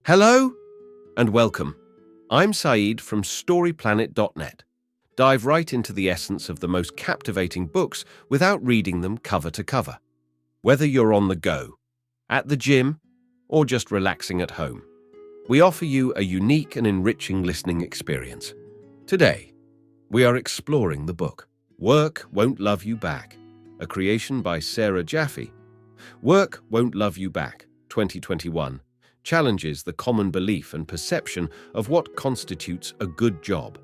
Hello and welcome. I'm Saeed from storyplanet.net. Dive right into the essence of the most captivating books without reading them cover to cover. Whether you're on the go, at the gym, or just relaxing at home, we offer you a unique and enriching listening experience. Today, we are exploring the book, Work Won't Love You Back, a creation by Sarah Jaffe. Work Won't Love You Back, 2021, challenges the common belief and perception of what constitutes a good job.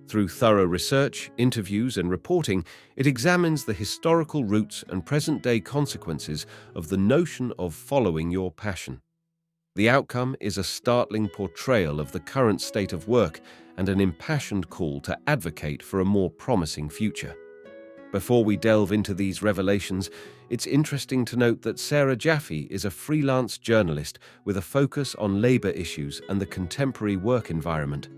Through thorough research, interviews, and reporting, it examines the historical roots and present-day consequences of the notion of following your passion. The outcome is a startling portrayal of the current state of work and an impassioned call to advocate for a more promising future. Before we delve into these revelations, it's interesting to note that Sarah Jaffe is a freelance journalist with a focus on labor issues and the contemporary work environment.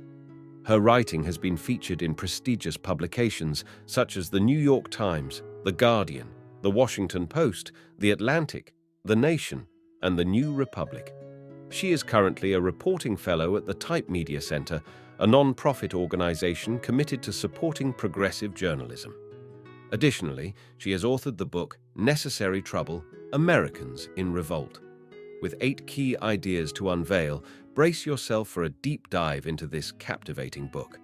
Her writing has been featured in prestigious publications such as The New York Times, The Guardian, The Washington Post, The Atlantic, The Nation, and The New Republic. She is currently a reporting fellow at the Type Media Center, a non-profit organization committed to supporting progressive journalism. Additionally, she has authored the book Necessary Trouble: Americans in Revolt. With 8 key ideas to unveil, brace yourself for a deep dive into this captivating book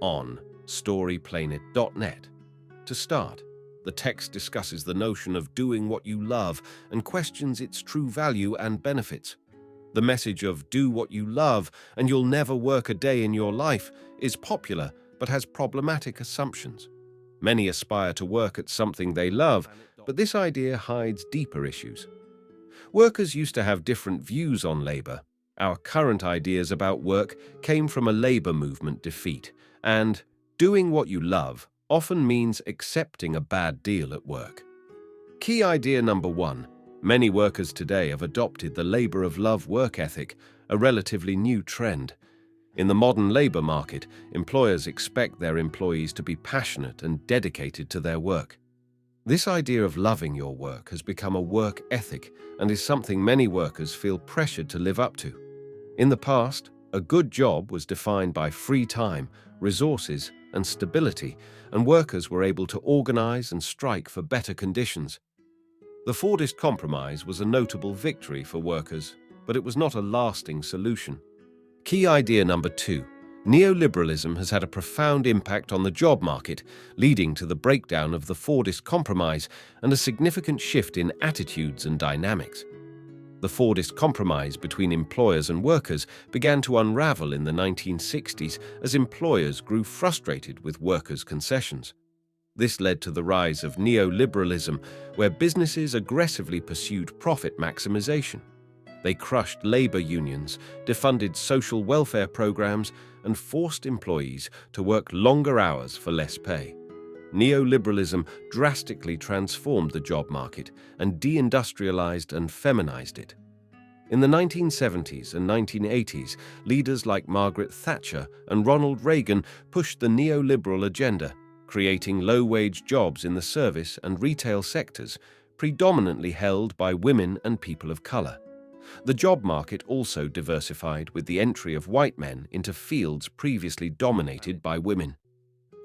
on storyplanet.net. To start, the text discusses the notion of doing what you love and questions its true value and benefits. The message of do what you love and you'll never work a day in your life is popular but has problematic assumptions. Many aspire to work at something they love, but this idea hides deeper issues. Workers used to have different views on labor. Our current ideas about work came from a labor movement defeat, and doing what you love often means accepting a bad deal at work. Key idea number 1. Many workers today have adopted the labor of love work ethic, a relatively new trend. In the modern labor market, employers expect their employees to be passionate and dedicated to their work. This idea of loving your work has become a work ethic and is something many workers feel pressured to live up to. In the past, a good job was defined by free time, resources, and stability, and workers were able to organize and strike for better conditions. The Fordist Compromise was a notable victory for workers, but it was not a lasting solution. Key idea number 2. Neoliberalism has had a profound impact on the job market, leading to the breakdown of the Fordist Compromise and a significant shift in attitudes and dynamics. The Fordist Compromise between employers and workers began to unravel in the 1960s as employers grew frustrated with workers' concessions. This led to the rise of neoliberalism, where businesses aggressively pursued profit maximization. They crushed labor unions, defunded social welfare programs, and forced employees to work longer hours for less pay. Neoliberalism drastically transformed the job market and deindustrialized and feminized it. In the 1970s and 1980s, leaders like Margaret Thatcher and Ronald Reagan pushed the neoliberal agenda, creating low-wage jobs in the service and retail sectors, predominantly held by women and people of color. The job market also diversified with the entry of white men into fields previously dominated by women.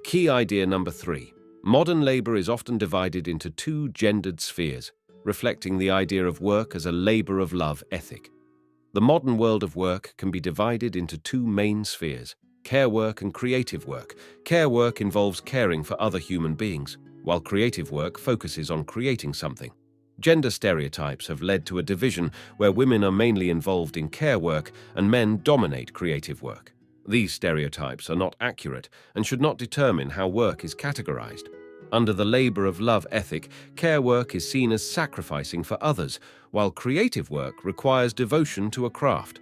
Key idea number 3. Modern labor is often divided into 2 gendered spheres, reflecting the idea of work as a labor of love ethic. The modern world of work can be divided into 2 main spheres: care work and creative work. Care work involves caring for other human beings, while creative work focuses on creating something. Gender stereotypes have led to a division where women are mainly involved in care work and men dominate creative work. These stereotypes are not accurate and should not determine how work is categorized. Under the labor of love ethic, care work is seen as sacrificing for others, while creative work requires devotion to a craft.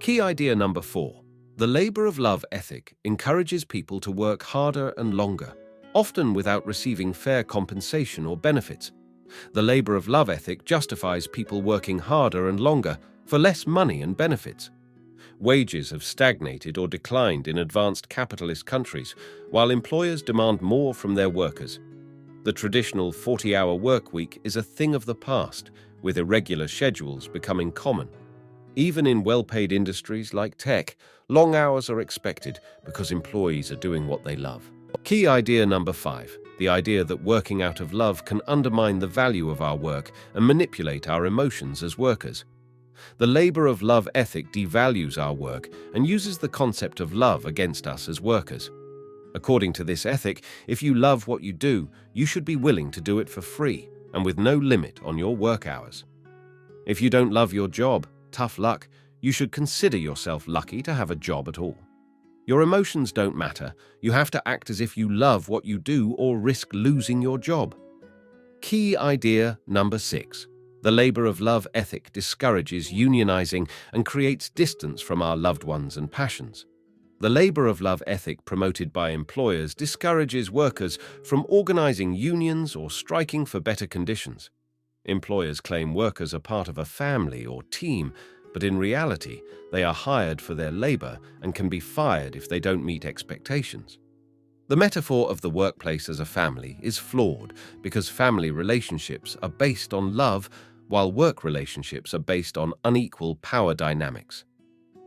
Key idea number 4. The labor of love ethic encourages people to work harder and longer, often without receiving fair compensation or benefits. The labor of love ethic justifies people working harder and longer for less money and benefits. Wages have stagnated or declined in advanced capitalist countries, while employers demand more from their workers. The traditional 40-hour work week is a thing of the past, with irregular schedules becoming common. Even in well-paid industries like tech, long hours are expected because employees are doing what they love. Key idea number 5, the idea that working out of love can undermine the value of our work and manipulate our emotions as workers. The labor of love ethic devalues our work and uses the concept of love against us as workers. According to this ethic, if you love what you do, you should be willing to do it for free and with no limit on your work hours. If you don't love your job, tough luck, you should consider yourself lucky to have a job at all. Your emotions don't matter. You have to act as if you love what you do or risk losing your job. Key idea number 6. The labor of love ethic discourages unionizing and creates distance from our loved ones and passions. The labor of love ethic promoted by employers discourages workers from organizing unions or striking for better conditions. Employers claim workers are part of a family or team, but in reality, they are hired for their labor and can be fired if they don't meet expectations. The metaphor of the workplace as a family is flawed because family relationships are based on love, while work relationships are based on unequal power dynamics.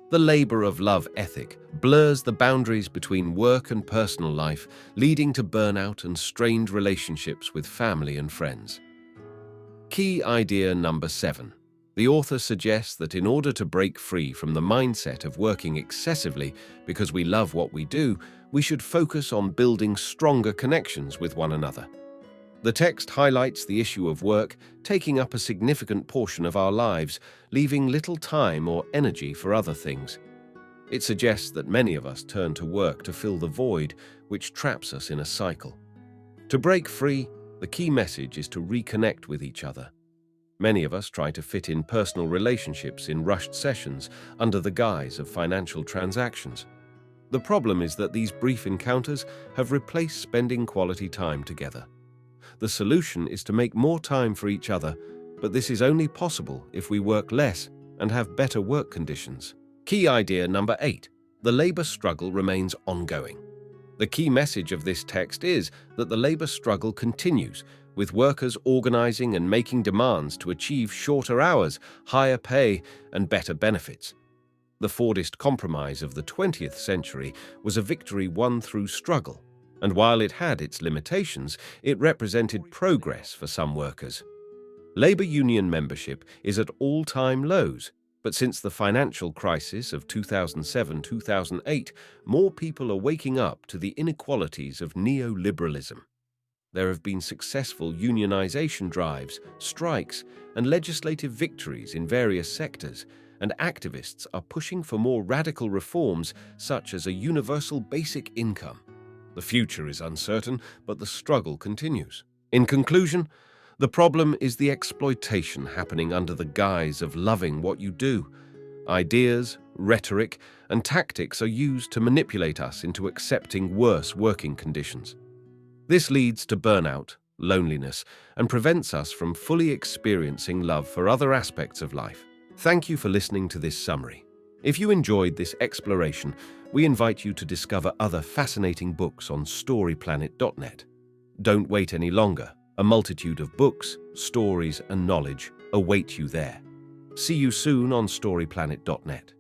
The labor of love ethic blurs the boundaries between work and personal life, leading to burnout and strained relationships with family and friends. Key idea number 7. The author suggests that in order to break free from the mindset of working excessively because we love what we do, we should focus on building stronger connections with one another. The text highlights the issue of work taking up a significant portion of our lives, leaving little time or energy for other things. It suggests that many of us turn to work to fill the void, which traps us in a cycle. To break free, the key message is to reconnect with each other. Many of us try to fit in personal relationships in rushed sessions under the guise of financial transactions. The problem is that these brief encounters have replaced spending quality time together. The solution is to make more time for each other, but this is only possible if we work less and have better work conditions. Key idea number 8. The labor struggle remains ongoing. The key message of this text is that the labor struggle continues, with workers organizing and making demands to achieve shorter hours, higher pay, and better benefits. The Fordist compromise of the 20th century was a victory won through struggle, and while it had its limitations, it represented progress for some workers. Labor union membership is at all-time lows, but since the financial crisis of 2007-2008, more people are waking up to the inequalities of neoliberalism. There have been successful unionization drives, strikes, and legislative victories in various sectors, and activists are pushing for more radical reforms such as a universal basic income. The future is uncertain, but the struggle continues. In conclusion, the problem is the exploitation happening under the guise of loving what you do. Ideas, rhetoric, and tactics are used to manipulate us into accepting worse working conditions. This leads to burnout, loneliness, and prevents us from fully experiencing love for other aspects of life. Thank you for listening to this summary. If you enjoyed this exploration, we invite you to discover other fascinating books on storyplanet.net. Don't wait any longer. A multitude of books, stories, and knowledge await you there. See you soon on storyplanet.net.